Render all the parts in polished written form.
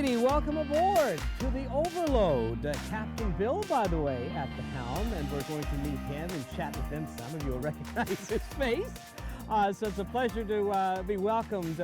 righty, welcome aboard to the Overload. Captain Bill, by the way, at the helm, and we're going to meet him and chat with him. Some of you will recognize his face. So it's a pleasure to be welcomed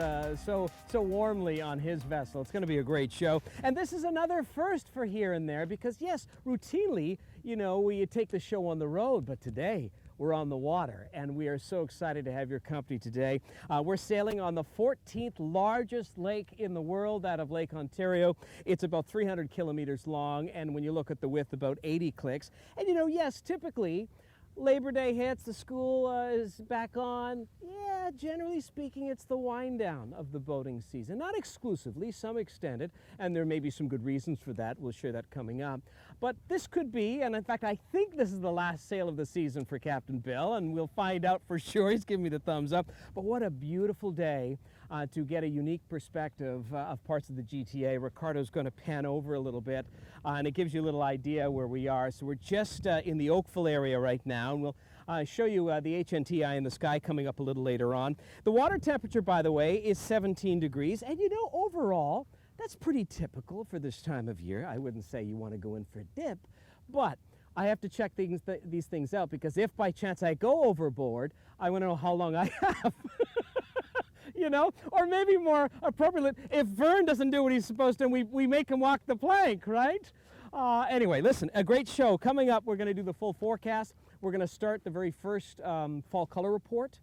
so warmly on his vessel. It's going to be a great show. And this is another first for Here and There because, yes, routinely, you know, we take the show on the road, but today we're on the water, and we are so excited to have your company today. We're sailing on the 14th largest lake in the world out of Lake Ontario. It's about 300 kilometers long, and when you look at the width, about 80 clicks. And you know, yes, typically, Labor Day hits, the school is back on. Yeah, generally speaking, it's the wind down of the boating season. Not exclusively, some extended, and there may be some good reasons for that. We'll share that coming up. But this could be, and in fact, I think this is the last sail of the season for Captain Bill, and we'll find out for sure. He's giving me the thumbs up. But what a beautiful day to get a unique perspective of parts of the GTA. Ricardo's going to pan over a little bit, and it gives you a little idea where we are. So we're just in the Oakville area right now, and we'll show you the HNTI in the sky coming up a little later on. The water temperature, by the way, is 17 degrees, and you know, overall, that's pretty typical for this time of year. I wouldn't say you want to go in for a dip, but I have to check these things out because if by chance I go overboard, I want to know how long I have. You know, or maybe more appropriately, if Vern doesn't do what he's supposed to, we make him walk the plank, right? Anyway, listen, a great show. Coming up, we're going to do the full forecast. We're going to start the very first fall color report.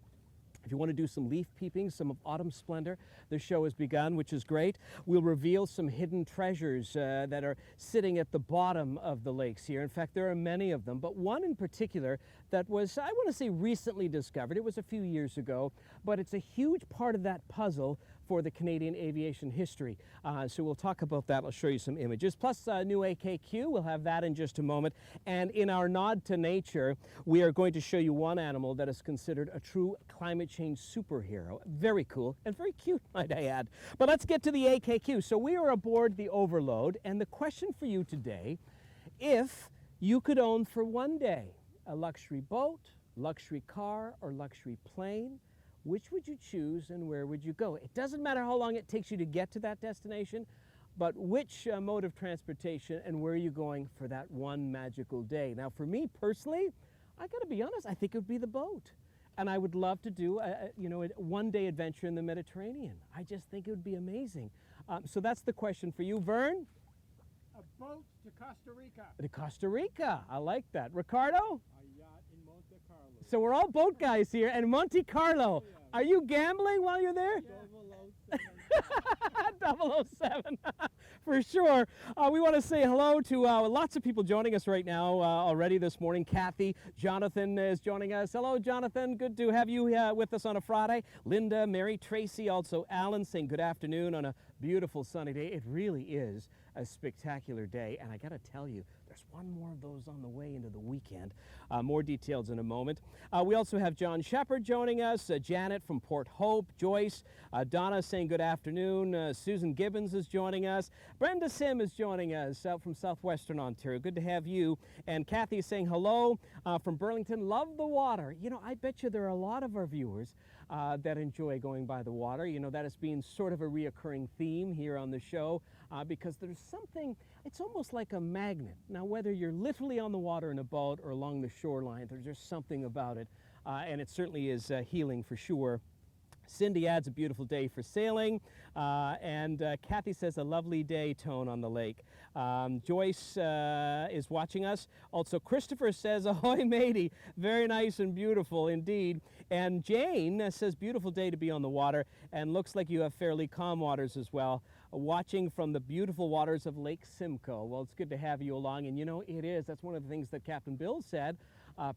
If you want to do some leaf peeping, some of autumn splendor, the show has begun, which is great. We'll reveal some hidden treasures that are sitting at the bottom of the lakes here. In fact, there are many of them, but one in particular that was, I want to say, recently discovered. It was a few years ago, but it's a huge part of that puzzle for the Canadian aviation history. So we'll talk about that. I'll show you some images. Plus new AKQ. We'll have that in just a moment. And in our nod to nature, we are going to show you one animal that is considered a true climate change superhero. Very cool and very cute, might I add. But let's get to the AKQ. So we are aboard the Overload, and the question for you today, if you could own for one day a luxury boat, luxury car, or luxury plane, which would you choose and where would you go? It doesn't matter how long it takes you to get to that destination, but which mode of transportation and where are you going for that one magical day? Now, for me personally, I got to be honest, I think it would be the boat. And I would love to do a one-day adventure in the Mediterranean. I just think it would be amazing. So that's the question for you. Vern? A boat to Costa Rica. To Costa Rica. I like that. Ricardo? A yacht in Monte Carlo. So we're all boat guys here. And Monte Carlo. Oh, yeah. Are you gambling while you're there? Yeah. 007. For sure. We want to say hello to lots of people joining us right now already this morning. Kathy, Jonathan is joining us. Hello, Jonathan. Good to have you with us on a Friday. Linda, Mary, Tracy, also Alan saying good afternoon on a beautiful sunny day. It really is a spectacular day, and I got to tell you, there's one more of those on the way into the weekend. More details in a moment. We also have John Shepard joining us, Janet from Port Hope, Joyce, Donna saying good afternoon, Susan Gibbons is joining us, Brenda Sim is joining us out from southwestern Ontario. Good to have you. And Kathy is saying hello from Burlington. Love the water. You know, I bet you there are a lot of our viewers that enjoy going by the water. You know, that has been sort of a reoccurring theme here on the show because there's something, it's almost like a magnet. Now, whether you're literally on the water in a boat or along the shoreline, there's just something about it, and it certainly is healing for sure. Cindy adds a beautiful day for sailing, and Kathy says a lovely day tone on the lake. Joyce is watching us. Also, Christopher says, ahoy matey, very nice and beautiful indeed. And Jane says, beautiful day to be on the water, and looks like you have fairly calm waters as well. Watching from the beautiful waters of Lake Simcoe. Well, it's good to have you along, and you know, it is. That's one of the things that Captain Bill said.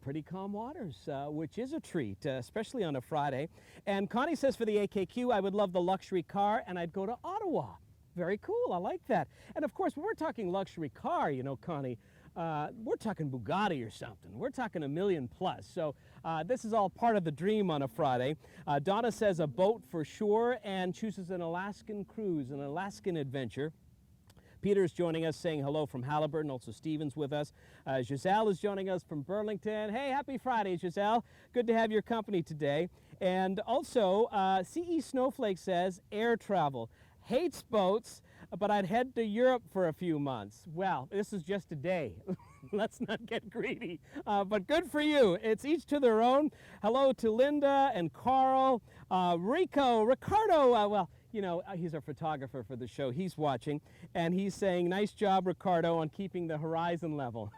Pretty calm waters, which is a treat, especially on a Friday. And Connie says for the AKQ, I would love the luxury car, and I'd go to Ottawa. Very cool, I like that. And of course, when we're talking luxury car, you know, Connie, we're talking Bugatti or something. We're talking $1 million plus. So this is all part of the dream on a Friday. Donna says a boat for sure and chooses an Alaskan cruise, an Alaskan adventure. Peter's joining us saying hello from Haliburton. Also Stephen's with us. Giselle is joining us from Burlington. Hey, happy Friday, Giselle. Good to have your company today. And also, CE Snowflake says air travel. Hates boats, but I'd head to Europe for a few months. Well, this is just a day. Let's not get greedy, but good for you. It's each to their own. Hello to Linda and Carl, Ricardo, well, you know, he's our photographer for the show. He's watching, and he's saying, nice job, Ricardo, on keeping the horizon level.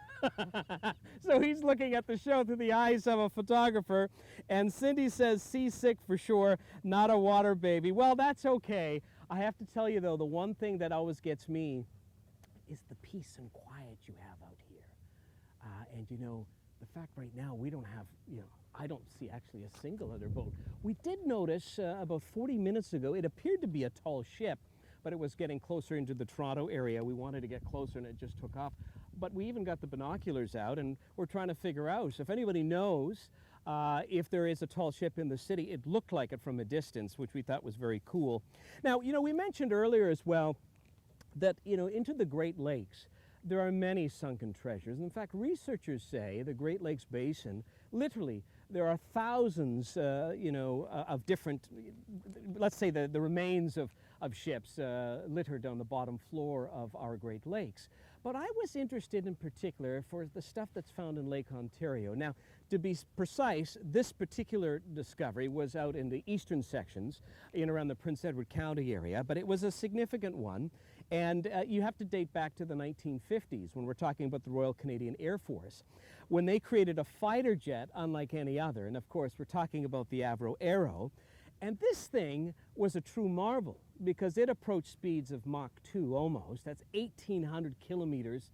So he's looking at the show through the eyes of a photographer. And Cindy says, seasick for sure, not a water baby. Well, that's okay. I have to tell you, though, the one thing that always gets me is the peace and quiet you have out here. And, you know, the fact right now we don't have, you know, I don't see actually a single other boat. We did notice about 40 minutes ago, it appeared to be a tall ship, but it was getting closer into the Toronto area. We wanted to get closer and it just took off. But we even got the binoculars out and we're trying to figure out, so if anybody knows if there is a tall ship in the city, it looked like it from a distance, which we thought was very cool. Now, you know, we mentioned earlier as well that, you know, into the Great Lakes, there are many sunken treasures. In fact, researchers say the Great Lakes Basin, literally, there are thousands, you know, of different, let's say the remains of ships littered on the bottom floor of our Great Lakes. But I was interested in particular for the stuff that's found in Lake Ontario. Now, to be precise, this particular discovery was out in the eastern sections, in around the Prince Edward County area, but it was a significant one. And you have to date back to the 1950s when we're talking about the Royal Canadian Air Force, when they created a fighter jet unlike any other. And of course, we're talking about the Avro Arrow. And this thing was a true marvel because it approached speeds of Mach 2 almost. That's 1,800 kilometers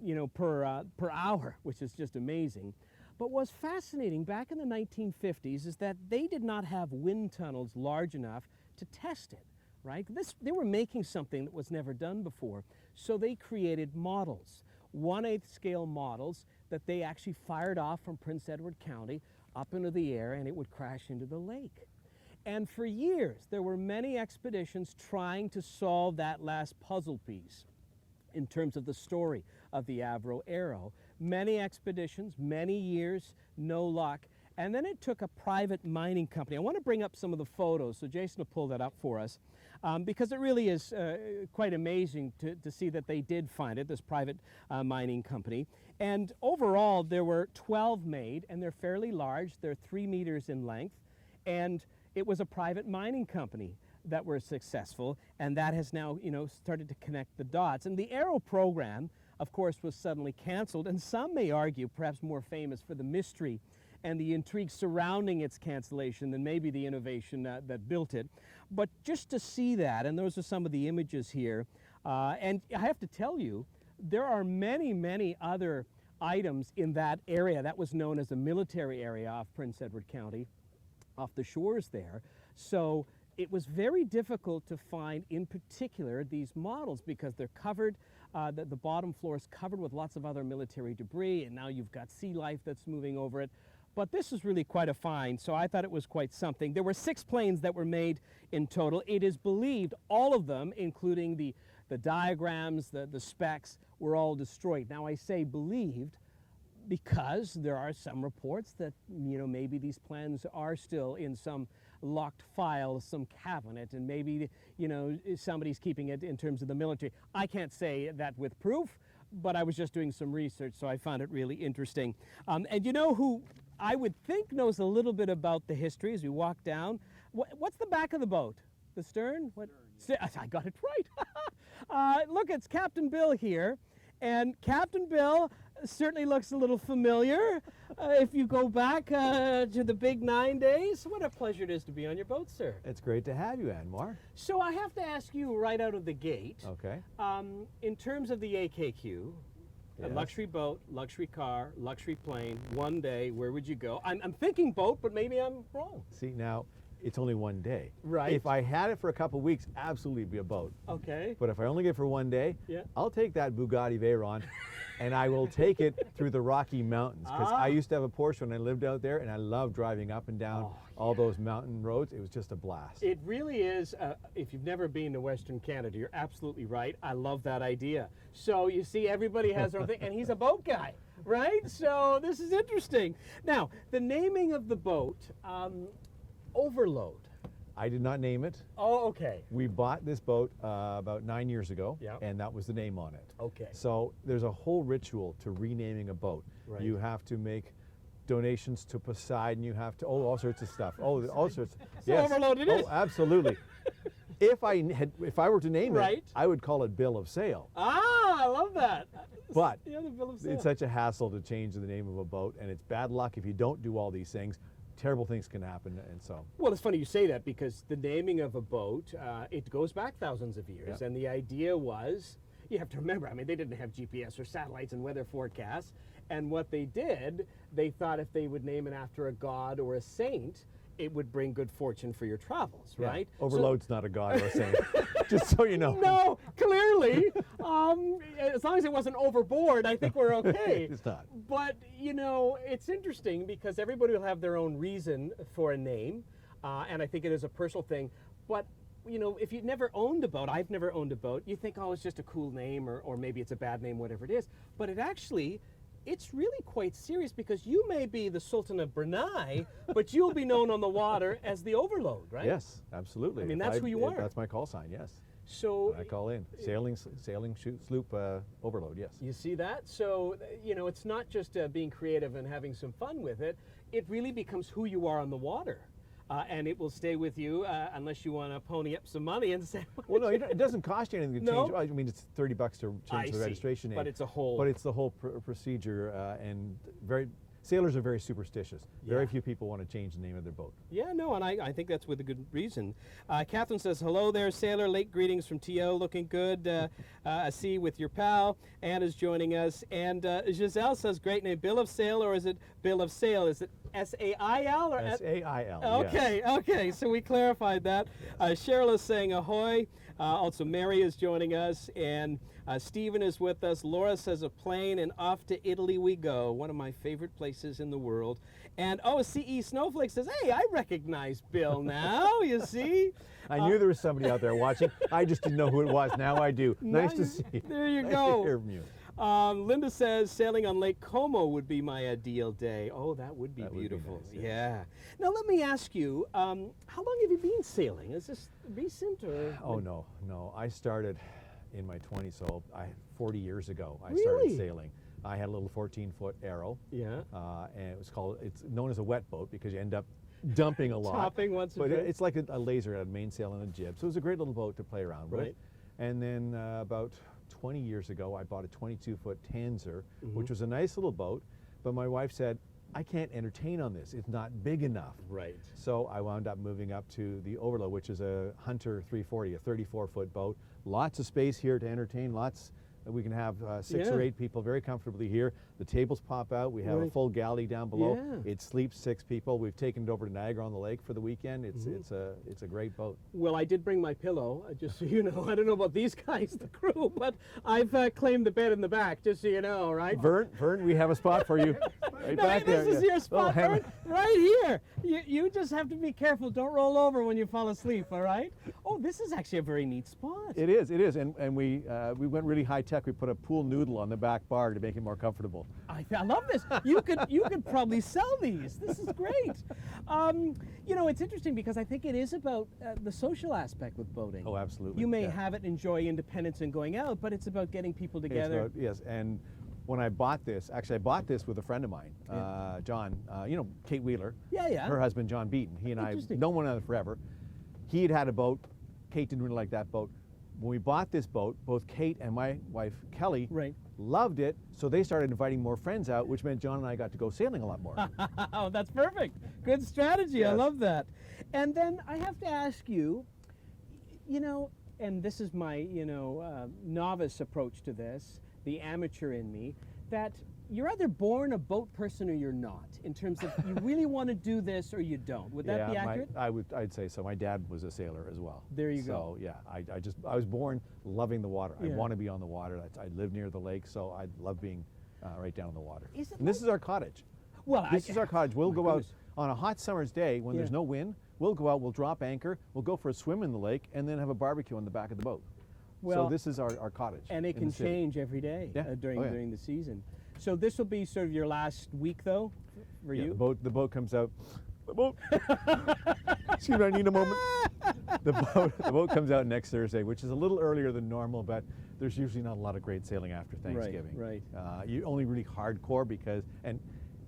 you know, per hour, which is just amazing. But what's fascinating back in the 1950s is that they did not have wind tunnels large enough to test it. Right? They were making something that was never done before. So they created models, 1/8 scale models that they actually fired off from Prince Edward County up into the air, and it would crash into the lake. And for years, there were many expeditions trying to solve that last puzzle piece in terms of the story of the Avro Arrow. Many expeditions, many years, no luck. And then it took a private mining company. I want to bring up some of the photos, so Jason will pull that up for us, because it really is quite amazing to see that they did find it, this private mining company. And overall, there were 12 made, and they're fairly large. They're 3 meters in length, and it was a private mining company that were successful, and that has now, you know, started to connect the dots. And the Arrow program, of course, was suddenly canceled, and some may argue, perhaps more famous for the mystery and the intrigue surrounding its cancellation than maybe the innovation that built it. But just to see that, and those are some of the images here, and I have to tell you, there are many, many other items in that area that was known as a military area off Prince Edward County, off the shores there. So it was very difficult to find, in particular, these models because they're covered, the bottom floor is covered with lots of other military debris, and now you've got sea life that's moving over it. But this is really quite a find, so I thought it was quite something. There were 6 planes that were made in total. It is believed all of them, including the diagrams, the specs, were all destroyed. Now I say believed because there are some reports that, you know, maybe these plans are still in some locked file, some cabinet, and maybe, you know, somebody's keeping it in terms of the military. I can't say that with proof, but I was just doing some research, so I found it really interesting. And you know who I would think knows a little bit about the history as we walk down? What's the back of the boat? The stern? What? Stern, yeah. I got it right. Look, it's Captain Bill here. And Captain Bill certainly looks a little familiar. If you go back to the big 9 days, what a pleasure it is to be on your boat, sir. It's great to have you, Anwar. So I have to ask you right out of the gate, Okay. in terms of the AKQ, a Yes. luxury boat, luxury car, luxury plane, 1 day, where would you go? I'm thinking boat, but maybe I'm wrong. See, now, it's only 1 day. Right. If I had it for a couple weeks, absolutely be a boat. Okay. But if I only get it for 1 day, Yeah. I'll take that Bugatti Veyron and I will take it through the Rocky Mountains. Because I used to have a Porsche when I lived out there, and I loved driving up and down all those mountain roads. It was just a blast. It really is, if you've never been to Western Canada, you're absolutely right. I love that idea. So you see, everybody has their own thing, and he's a boat guy, right? So this is interesting. Now, the naming of the boat, Overload. I did not name it. Oh, okay. We bought this boat about 9 years ago, Yeah. and that was the name on it. Okay. So there's a whole ritual to renaming a boat. Right. You have to make donations to Poseidon. You have to all sorts of stuff. Oh, all sorts. Yes. overloaded it is. Oh, absolutely. If I were to name Right. it, I would call it Bill of Sale. Ah, I love that. But Yeah, the bill of sale. it's such a hassle to change the name of a boat, and it's bad luck if you don't do all these things. Terrible things can happen, and so. Well, it's funny you say that because the naming of a boat, it goes back thousands of years. Yeah. And the idea was, you have to remember, I mean, they didn't have GPS or satellites and weather forecasts. And what they did, they thought if they would name it after a god or a saint, it would bring good fortune for your travels, Yeah. right? Overload's not a god or a saint, just so you know. No, clearly. As long as it wasn't overboard, I think we're okay. It's not. But, you know, it's interesting because everybody will have their own reason for a name, and I think it is a personal thing. But, you know, if you've never owned a boat, I've never owned a boat, you think, oh, it's just a cool name or maybe it's a bad name, whatever it is. But it actually, it's really quite serious because you may be the Sultan of Brunei, but you'll be known on the water as the Overload, right? Yes, absolutely. I mean, If that's who you are. That's my call sign, yes. So I call in. Sailing sloop Overload, yes. you see that? So, you know, it's not just being creative and having some fun with it. It really becomes who you are on the water. And it will stay with you unless you want to pony up some money and say, Well, no, it doesn't cost you anything to No? change. I mean, it's $30 to I change the see. registration name. But it's a whole- But it's the whole procedure, and sailors are very superstitious. Very Yeah. few people want to change the name of their boat. Yeah, no, and I think that's with a good reason. Catherine says, hello there, sailor. Late greetings from T.O. Looking good. I see you with your pal. Anna's joining us. And Giselle says, great name. Bill of Sale, or is it Bill of Sale? Is it S-A-I-L? Or S-A-I-L, Okay, okay, so we clarified that. Cheryl is saying ahoy. Also, Mary is joining us, and Stephen is with us. Laura says a plane, and off to Italy we go, one of my favorite places in the world. And C.E. Snowflake says, hey, I recognize Bill now, you see? I knew there was somebody out there watching. I just didn't know who it was. Now I do. Nice to you- see you. there you Nice go. to hear from you. Linda says sailing on Lake Como would be my ideal day. Oh, that would be That would be beautiful. nice, yes. Yeah. Now let me ask you, how long have you been sailing? Is this recent or? Oh, no. I started in my 20s, so 40 years ago I Really? started sailing. I had a little 14-foot arrow. Yeah. And it's known as a wet boat because you end up dumping a lot. Topping once a But bit. it's like a laser, had a mainsail and a jib. So it was a great little boat to play around with. Right. And then about 20 years ago, I bought a 22-foot Tanzer, Mm-hmm. which was a nice little boat. But my wife said, I can't entertain on this. It's not big enough. Right. So I wound up moving up to the Overload, which is a Hunter 340, a 34-foot boat. Lots of space here to entertain, lots. We can have 6 or Yeah. 8 people very comfortably here. The tables pop out. We have a Right. full galley down below. Yeah. It sleeps 6 people. We've taken it over to Niagara on the Lake for the weekend. It's Mm-hmm. it's a great boat. Well, I did bring my pillow, just so you know. I don't know about these guys, the crew, but I've claimed the bed in the back, just so you know, right? Vern, we have a spot for you. Right No, back this there. is yeah. your spot, hang on. Vern, right here. You just have to be careful. Don't roll over when you fall asleep, all right? Oh, this is actually a very neat spot. It is, and we went really high tech. We put a pool noodle on the back bar to make it more comfortable. I love this. You could probably sell these. This is great. You know, it's interesting because I think it is about the social aspect with boating. Oh, absolutely. You may yeah. have it, enjoy independence and going out, but it's about getting people It's together. about- yes, and when I bought this, actually I bought this with a friend of mine, John, you know, Kate Wheeler. Yeah, yeah. Her husband, John Beaton. He and I Interesting. known one another forever. He had a boat. Kate didn't really like that boat. When we bought this boat, both Kate and my wife, Kelly, Right. loved it, so they started inviting more friends out, which meant John and I got to go sailing a lot more. Oh, that's perfect. Good strategy. I Yes. love that. And then I have to ask you, you know, and this is my, novice approach to this, the amateur in me, that you're either born a boat person or you're not, in terms of you really want to do this or you don't. Would that be accurate? I'd say so. My dad was a sailor as well. There you go. So yeah, I was born loving the water. Yeah. I want to be on the water. I live near the lake, so I love being right down on the water. Is it And this is our cottage. Well, This is our cottage. We'll my go goodness. out on a hot summer's day when Yeah. there's no wind. We'll go out, we'll drop anchor, we'll go for a swim in the lake, and then have a barbecue on the back of the boat. Well, so this is our cottage. And it in can the city. change every day Yeah. during Oh, yeah. during the season. So this will be sort of your last week, though, for Yeah, you? the boat comes out The boat. Excuse me, I need a moment. The boat comes out next Thursday, which is a little earlier than normal, but there's usually not a lot of great sailing after Thanksgiving. Right. You only really hardcore because, and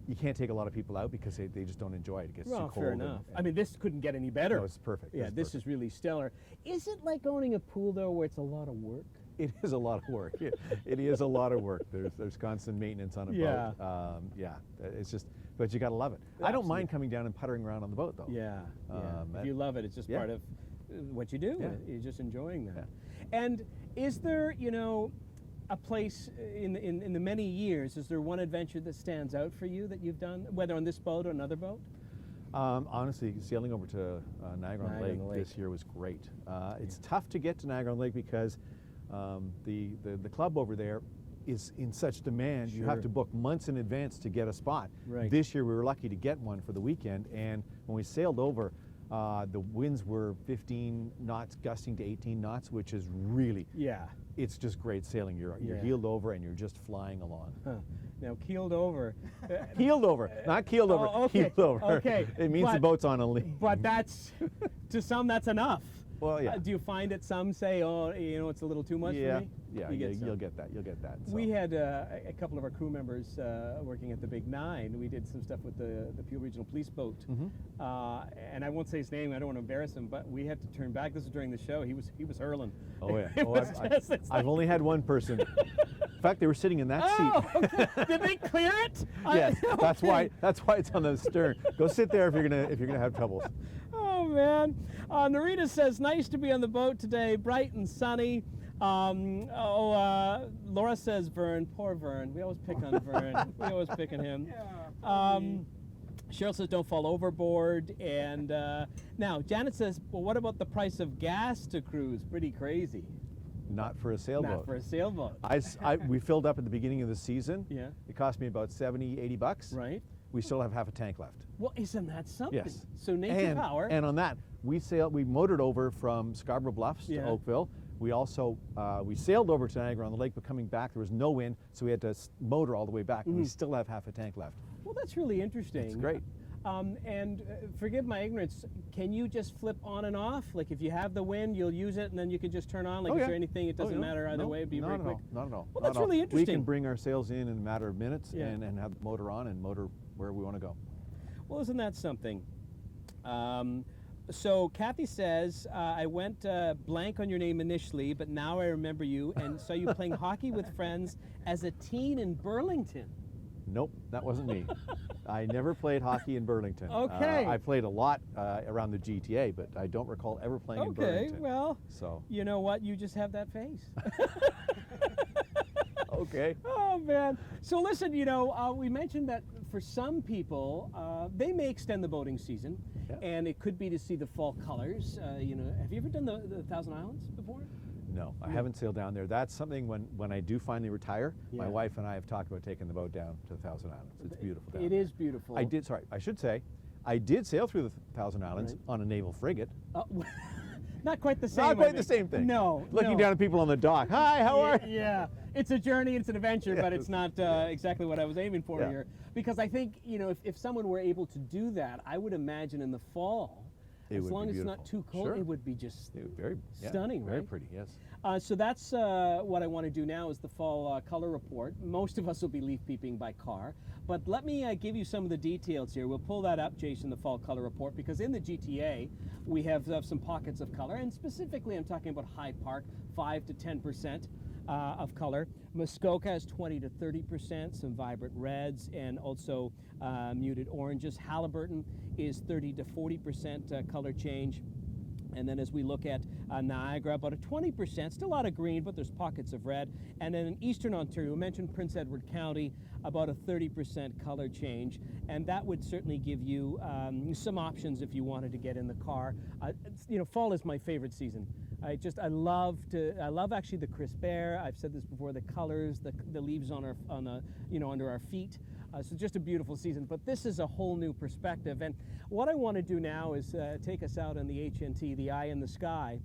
you can't take a lot of people out because they just don't enjoy it. It gets too cold. Fair enough. I mean, this couldn't get any better. No, it's perfect. Yeah, this is really stellar. Is it like owning a pool, though, where it's a lot of work? It is a lot of work. It is a lot of work. There's constant maintenance on a boat. Yeah, it's just, but you got to love it. Absolutely. I don't mind coming down and puttering around on the boat, though. Yeah. If you love it, it's just part of what you do. Yeah. You're just enjoying that. Yeah. And is there, a place in the many years, is there one adventure that stands out for you that you've done, whether on this boat or another boat? Honestly, sailing over to Niagara-on-Lake this year was great. It's tough to get to Niagara-on-Lake because the club over there is in such demand. You have to book months in advance to get a spot. Right. This year we were lucky to get one for the weekend, and when we sailed over, the winds were 15 knots gusting to 18 knots, which is really, it's just great sailing. You're heeled over and you're just flying along. Huh. Now, keeled over. Heeled over, not keeled over, okay. heeled over. Okay. It means the boat's on a lee. But that's, to some, that's enough. Well, yeah. Do you find that some say, oh, it's a little too much for me? Yeah, you'll get that. You'll get that. So. We had a couple of our crew members working at the Big Nine. We did some stuff with the Peel Regional Police boat. And I won't say his name, I don't want to embarrass him, but we had to turn back. This was during the show. He was hurling. Oh, yeah. I've only had one person. In fact, they were sitting in that seat. Okay. Did they clear it? Yes, Okay. that's why it's on the stern. Go sit there if you're gonna have troubles. Oh man, Narita says, nice to be on the boat today, bright and sunny. Laura says Vern, poor Vern. We always pick on Vern. We always pick on him. Cheryl says don't fall overboard. And now Janet says, well, what about the price of gas to cruise? Pretty crazy. Not for a sailboat. Not for a sailboat. We filled up at the beginning of the season. Yeah. It cost me about $70-80. Right. We still have half a tank left. Well, isn't that something? Yes. So nature power. And on that, we motored over from Scarborough Bluffs to Oakville. We also we sailed over to Niagara-on-the-Lake, but coming back there was no wind, so we had to motor all the way back. And we still have half a tank left. Well, that's really interesting. It's great. And forgive my ignorance, can you just flip on and off? Like if you have the wind, you'll use it, and then you can just turn on? Like, is there anything, it doesn't matter either way, it'd be very quick? Not at all. Well, that's really interesting. We can bring our sails in a matter of minutes and have the motor on and motor where we want to go. Well, isn't that something? So Kathy says, I went blank on your name initially, but now I remember you and saw you playing hockey with friends as a teen in Burlington. Nope, that wasn't me. I never played hockey in Burlington. Okay. I played a lot around the GTA, but I don't recall ever playing in Burlington. Okay, well, you know what? You just have that face. Okay. Oh, man. So listen, we mentioned that for some people, they may extend the boating season, and it could be to see the fall colors. Have you ever done the Thousand Islands before? No, I haven't sailed down there. That's something when I do finally retire, my wife and I have talked about taking the boat down to the Thousand Islands. It's beautiful down there. It is beautiful. I should say, I did sail through the Thousand Islands on a naval frigate. Not quite the same. Not quite the same thing. No. Looking down at people on the dock. Hi, how are you? Yeah. It's a journey, it's an adventure, but it's not exactly what I was aiming for here. Because I think, if someone were able to do that, I would imagine in the fall, as long as it's not too cold, it would be just stunning, very right? pretty, yes. So that's what I want to do now is the fall color report. Most of us will be leaf peeping by car, but let me give you some of the details here. We'll pull that up, Jason, the fall color report, because in the GTA we have some pockets of color, and specifically I'm talking about Hyde Park, 5 to 10% of color. Muskoka has 20 to 30%, some vibrant reds, and also muted oranges. Halliburton is 30 to 40% color change. And then as we look at Niagara, about a 20%, still a lot of green, but there's pockets of red. And then in Eastern Ontario, we mentioned Prince Edward County, about a 30% color change. And that would certainly give you some options if you wanted to get in the car. Fall is my favorite season. I love actually the crisp air. I've said this before, the colors, the leaves under our feet. So just a beautiful season, but this is a whole new perspective. And what I want to do now is take us out on the HNT, the Eye in the Sky,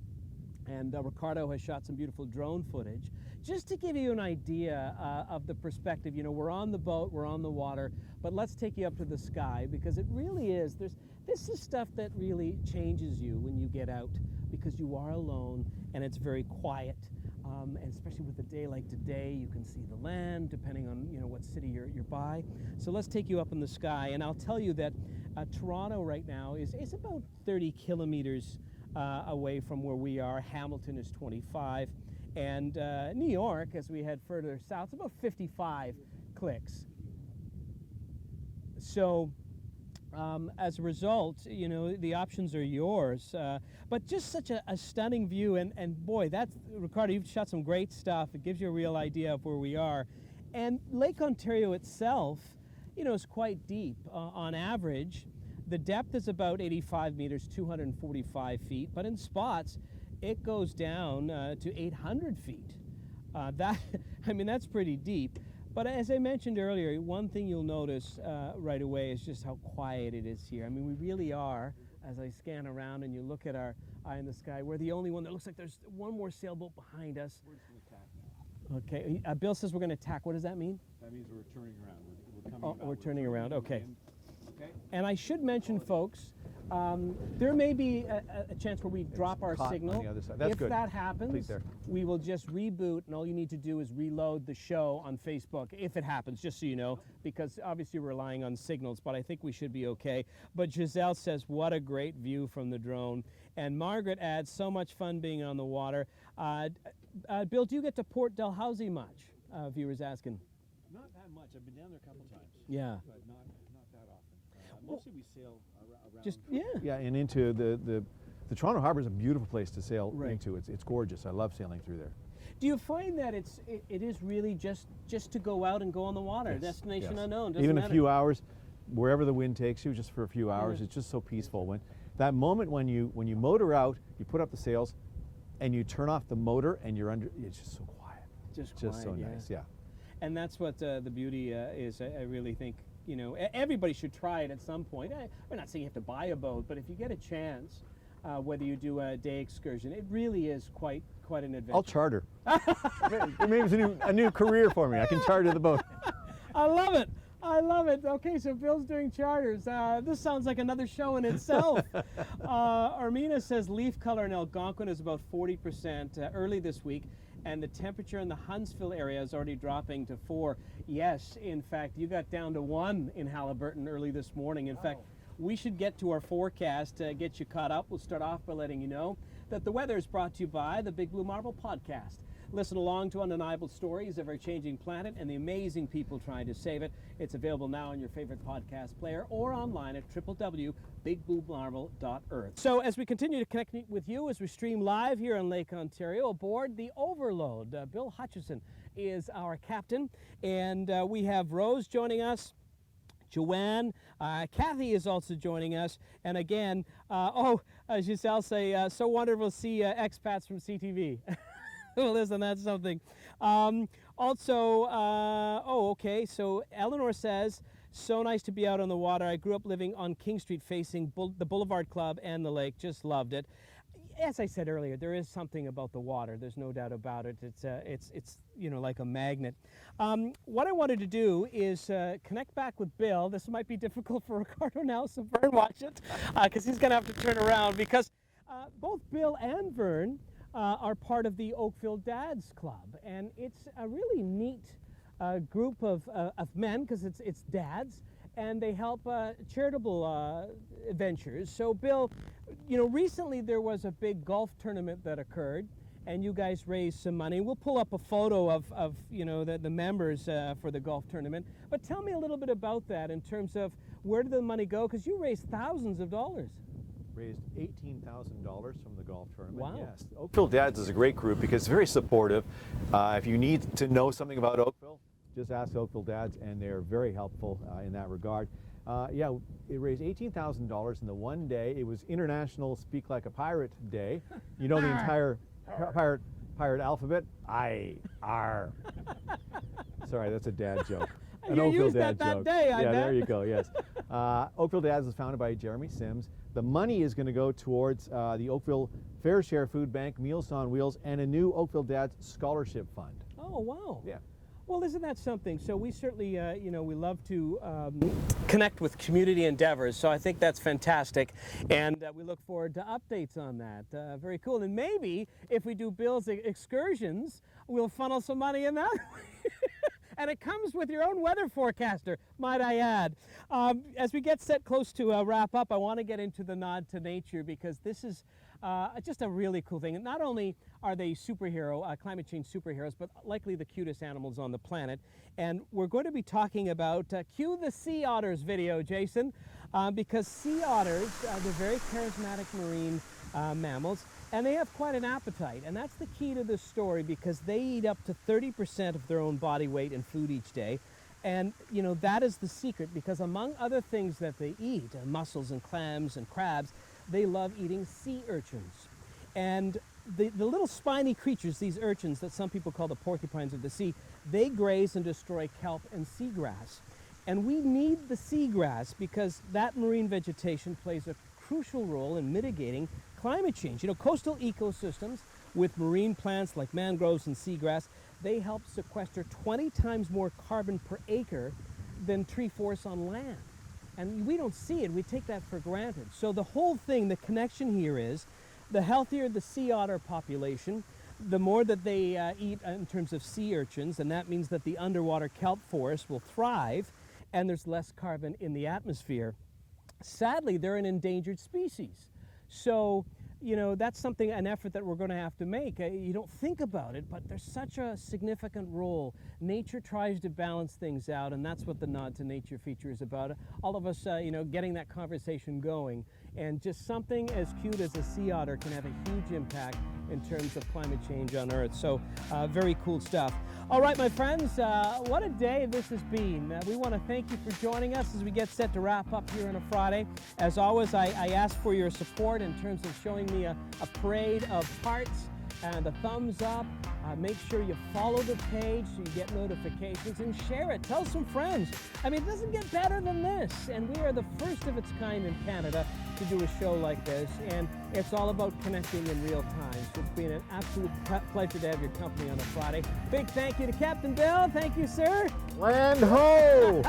And Ricardo has shot some beautiful drone footage. Just to give you an idea of the perspective, you know, we're on the boat, we're on the water, but let's take you up to the sky, because it really is, this is stuff that really changes you when you get out, because you are alone and it's very quiet. And especially with a day like today, you can see the land, depending on, you know, what city you're by. So let's take you up in the sky, and I'll tell you that Toronto right now is about 30 kilometers away from where we are. Hamilton is 25, and New York, as we head further south, is about 55 clicks. So as a result, you know, the options are yours. But just such a stunning view, and boy, that's, Ricardo, you've shot some great stuff. It gives you a real idea of where we are. And Lake Ontario itself, you know, is quite deep. On average, the depth is about 85 meters, 245 feet, but in spots, it goes down to 800 feet. I mean, that's pretty deep. But as I mentioned earlier, one thing you'll notice right away is just how quiet it is here. I mean, we really are, as I scan around and you look at our eye in the sky, we're the only one that looks like there's one more sailboat behind us. We're going to attack now. Okay, Bill says we're going to attack. What does that mean? That means we're turning around. We're coming Oh, about. we're turning around, okay. Okay. And I should mention, folks, there may be a chance where we drop our caught signal. on the other side. That's if good. that happens, Please there. we will just reboot, and all you need to do is reload the show on Facebook, if it happens, just so you know, because obviously we're relying on signals, but I think we should be okay. But Giselle says, what a great view from the drone. And Margaret adds, so much fun being on the water. Bill, do you get to Port Dalhousie much? Viewers asking. Not that much. I've been down there a couple times. Yeah. But not that often. Mostly we sail around. Just, yeah. Yeah, and into the Toronto Harbor is a beautiful place to sail Right. into. It's gorgeous. I love sailing through there. Do you find that it is really just to go out and go on the water, Yes, destination yes. unknown? Doesn't Even matter. a few hours, wherever the wind takes you, just for a few hours, Yeah. it's just so peaceful. When that moment when you motor out, you put up the sails, and you turn off the motor, and you're under. It's just so quiet. Just Just so quiet, yeah. nice. Yeah. And that's what the beauty is. I really think, you know, everybody should try it at some point. We're not saying you have to buy a boat, but if you get a chance, whether you do a day excursion, it really is quite an adventure. I'll charter. Maybe it's a new career for me. I can charter the boat. I love it. I love it. Okay, so Bill's doing charters. This sounds like another show in itself. Armina says leaf color in Algonquin is about 40% early this week, and the temperature in the Huntsville area is already dropping to 4. Yes, in fact, you got down to 1 in Haliburton early this morning. In fact, we should get to our forecast, get you caught up. We'll start off by letting you know that the weather is brought to you by the Big Blue Marble Podcast. Listen along to undeniable stories of our changing planet and the amazing people trying to save it. It's available now on your favorite podcast player or online at www.bigbluemarble.earth. So as we continue to connect with you as we stream live here on Lake Ontario aboard the Overload, Bill Hutchison is our captain, and we have Rose joining us. Joanne, Kathy is also joining us, and again, Giselle say, so wonderful to see expats from CTV. Well, listen, that's something. Okay, so Eleanor says, so nice to be out on the water. I grew up living on King Street facing the Boulevard Club and the lake. Just loved it. As I said earlier, there is something about the water. There's no doubt about it. It's you know, like a magnet. What I wanted to do is connect back with Bill. This might be difficult for Ricardo now, so Vern, watch it, because he's going to have to turn around, because both Bill and Vern are part of the Oakville Dads Club, and it's a really neat group of men, because it's dads, and they help charitable ventures. So Bill, you know, recently there was a big golf tournament that occurred, and you guys raised some money. We'll pull up a photo of you know, the members for the golf tournament, but tell me a little bit about that in terms of where did the money go, because you raised thousands of dollars. Raised $18,000 from the golf tournament. Wow. Yes. Oakville Dads is a great group because it's very supportive. If you need to know something about Oakville, just ask Oakville Dads, and they're very helpful in that regard. Yeah, it raised $18,000 in the one day. It was International Speak Like a Pirate Day. You know the entire pirate alphabet? I, R. Sorry, that's a dad joke. An You Oakville used dad that joke. day, I yeah, bet. there you go, yes. Oakville Dads was founded by Jeremy Sims. The money is going to go towards the Oakville Fair Share Food Bank, Meals on Wheels, and a new Oakville Dads Scholarship Fund. Oh, wow. Yeah. Well, isn't that something? So we certainly, you know, we love to connect with community endeavors. So I think that's fantastic, and we look forward to updates on that. Very cool. And maybe if we do Bill's excursions, we'll funnel some money in that. And it comes with your own weather forecaster, might I add. As we get set close to wrap up, I want to get into the nod to nature, because this is just a really cool thing. And not only are they climate change superheroes, but likely the cutest animals on the planet. And we're going to be talking about, cue the sea otters video, Jason, because sea otters, they're very charismatic marine mammals, and they have quite an appetite. And that's the key to this story, because they eat up to 30% of their own body weight in food each day. And, you know, that is the secret, because among other things that they eat, mussels and clams and crabs, they love eating sea urchins. And the little spiny creatures, these urchins that some people call the porcupines of the sea, they graze and destroy kelp and seagrass. And we need the seagrass because that marine vegetation plays a crucial role in mitigating climate change. You know, coastal ecosystems with marine plants like mangroves and seagrass, they help sequester 20 times more carbon per acre than tree forests on land. And we don't see it, we take that for granted. So the whole thing, the connection here is, the healthier the sea otter population, the more that they eat in terms of sea urchins, and that means that the underwater kelp forest will thrive, and there's less carbon in the atmosphere. Sadly, they're an endangered species. So, you know, that's something, an effort that we're going to have to make. You don't think about it, but there's such a significant role. Nature tries to balance things out, and that's what the Nod to Nature feature is about. All of us, you know, getting that conversation going. And just something as cute as a sea otter can have a huge impact in terms of climate change on Earth. So very cool stuff. All right, my friends, what a day this has been. We want to thank you for joining us as we get set to wrap up here on a Friday. As always, I ask for your support in terms of showing me a parade of hearts and a thumbs up. Make sure you follow the page so you get notifications, and share it. Tell some friends. I mean, it doesn't get better than this, and we are the first of its kind in Canada to do a show like this, and it's all about connecting in real time. So it's been an absolute pleasure to have your company on a Friday. Big thank you to Captain Bill. Thank you, sir. Land ho!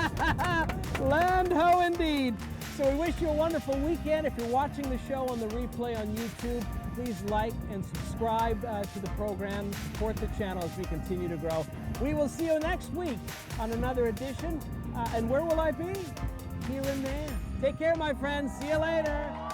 Land ho indeed. So we wish you a wonderful weekend. If you're watching the show on the replay on YouTube, please like and subscribe to the program. Support the channel as we continue to grow. We will see you next week on another edition. And where will I be? Here and there. Take care, my friends. See you later.